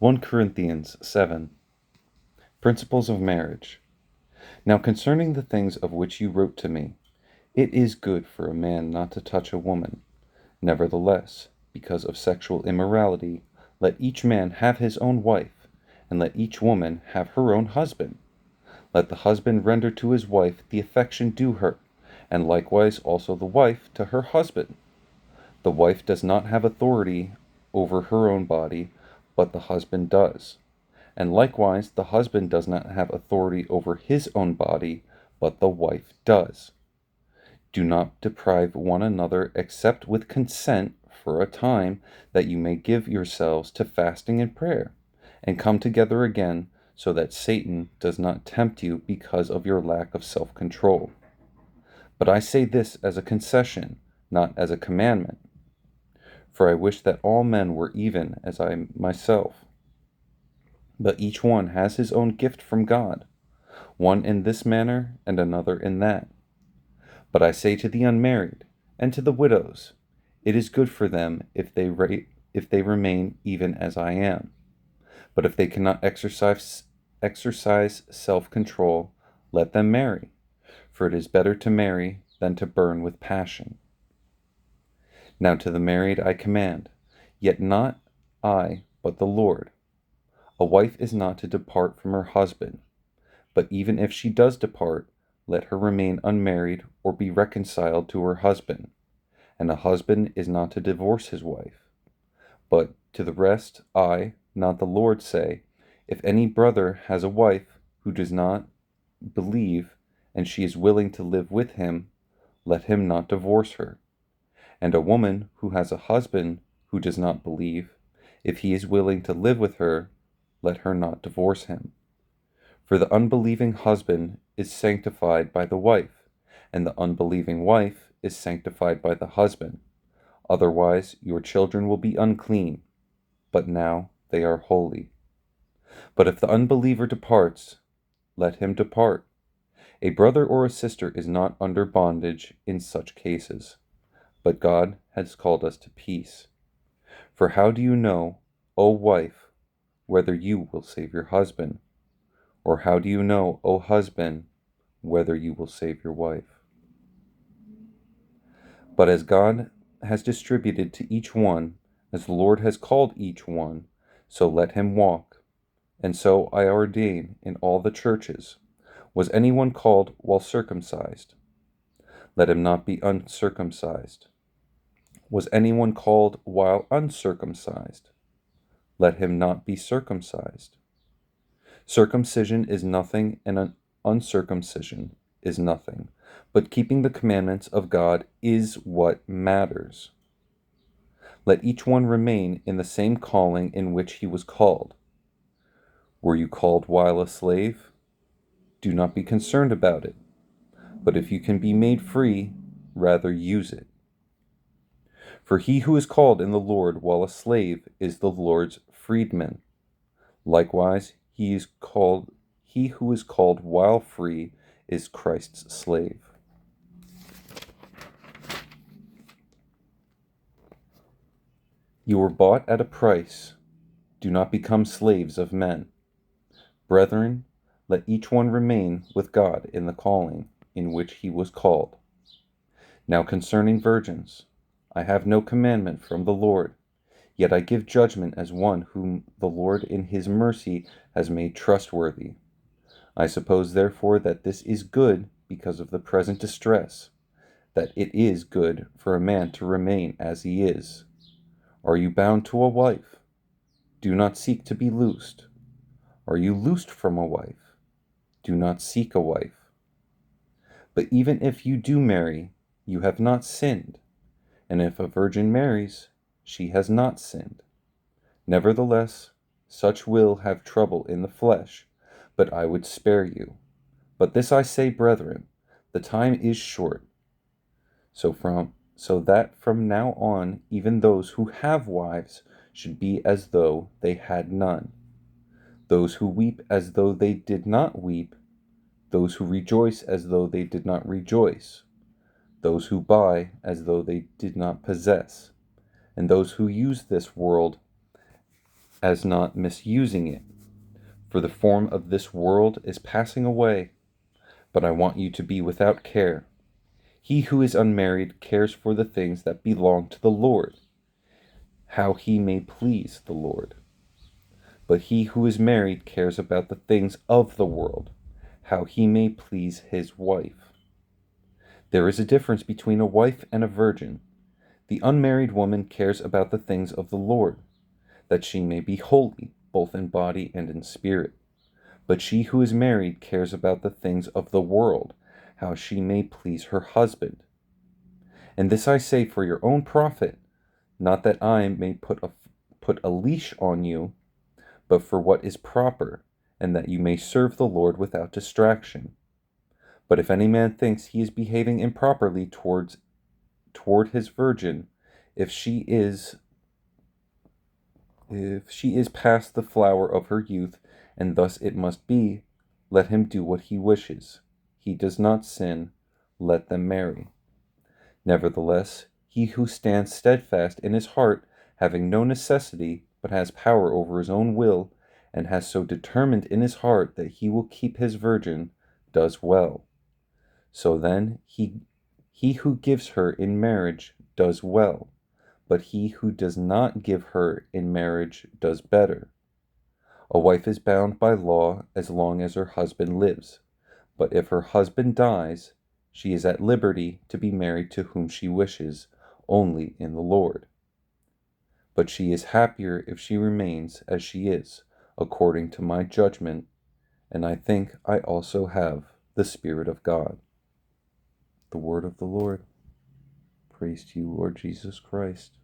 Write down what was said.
1 Corinthians 7. Principles of marriage. Now concerning the things of which you wrote to me, it is good for a man not to touch a woman. Nevertheless, because of sexual immorality, let each man have his own wife, and let each woman have her own husband. Let the husband render to his wife the affection due her, and likewise also the wife to her husband. The wife does not have authority over her own body, but the husband does. And likewise the husband does not have authority over his own body, but the wife does. Do not deprive one another except with consent for a time, that you may give yourselves to fasting and prayer, and come together again, so that Satan does not tempt you because of your lack of self-control. But I say this as a concession, not as a commandment. For I wish that all men were even as I myself. But each one has his own gift from God, one in this manner and another in that. But I say to the unmarried and to the widows, it is good for them if they remain even as I am. But if they cannot exercise self-control, let them marry, for it is better to marry than to burn with passion. Now to the married I command, yet not I, but the Lord. A wife is not to depart from her husband, but even if she does depart, let her remain unmarried or be reconciled to her husband. And a husband is not to divorce his wife. But to the rest I, not the Lord, say, if any brother has a wife who does not believe, and she is willing to live with him, let him not divorce her. And a woman who has a husband who does not believe, if he is willing to live with her, let her not divorce him. For the unbelieving husband is sanctified by the wife, and the unbelieving wife is sanctified by the husband. Otherwise your children will be unclean, but now they are holy. But if the unbeliever departs, let him depart. A brother or a sister is not under bondage in such cases, but God has called us to peace. For how do you know, O wife, whether you will save your husband? Or how do you know, O husband, whether you will save your wife? But as God has distributed to each one, as the Lord has called each one, so let him walk. And so I ordain in all the churches. Was anyone called while circumcised? Let him not be uncircumcised. Was anyone called while uncircumcised? Let him not be circumcised. Circumcision is nothing, and uncircumcision is nothing, but keeping the commandments of God is what matters. Let each one remain in the same calling in which he was called. Were you called while a slave? Do not be concerned about it, but if you can be made free, rather use it. For he who is called in the Lord while a slave is the Lord's freedman. Likewise, he who is called while free is Christ's slave. You were bought at a price. Do not become slaves of men. Brethren, let each one remain with God in the calling in which he was called. Now concerning virgins, I have no commandment from the Lord, yet I give judgment as one whom the Lord in his mercy has made trustworthy. I suppose therefore that this is good because of the present distress, that it is good for a man to remain as he is. Are you bound to a wife? Do not seek to be loosed. Are you loosed from a wife? Do not seek a wife. But even if you do marry, you have not sinned, and if a virgin marries, she has not sinned. Nevertheless, such will have trouble in the flesh, but I would spare you. But this I say, brethren, the time is short. So that from now on even those who have wives should be as though they had none, those who weep as though they did not weep, those who rejoice as though they did not rejoice, those who buy as though they did not possess, and those who use this world as not misusing it. For the form of this world is passing away, but I want you to be without care. He who is unmarried cares for the things that belong to the Lord, how he may please the Lord. But he who is married cares about the things of the world, how he may please his wife. There is a difference between a wife and a virgin. The unmarried woman cares about the things of the Lord, that she may be holy, both in body and in spirit. But she who is married cares about the things of the world, how she may please her husband. And this I say for your own profit, not that I may put a leash on you, but for what is proper, and that you may serve the Lord without distraction. But if any man thinks he is behaving improperly toward his virgin, if she is past the flower of her youth, and thus it must be, let him do what he wishes. He does not sin, let them marry. Nevertheless, he who stands steadfast in his heart, having no necessity, but has power over his own will, and has so determined in his heart that he will keep his virgin, does well. So then, he who gives her in marriage does well, but he who does not give her in marriage does better. A wife is bound by law as long as her husband lives, but if her husband dies, she is at liberty to be married to whom she wishes, only in the Lord. But she is happier if she remains as she is, according to my judgment, and I think I also have the Spirit of God. The word of the Lord. Praise to you, Lord Jesus Christ.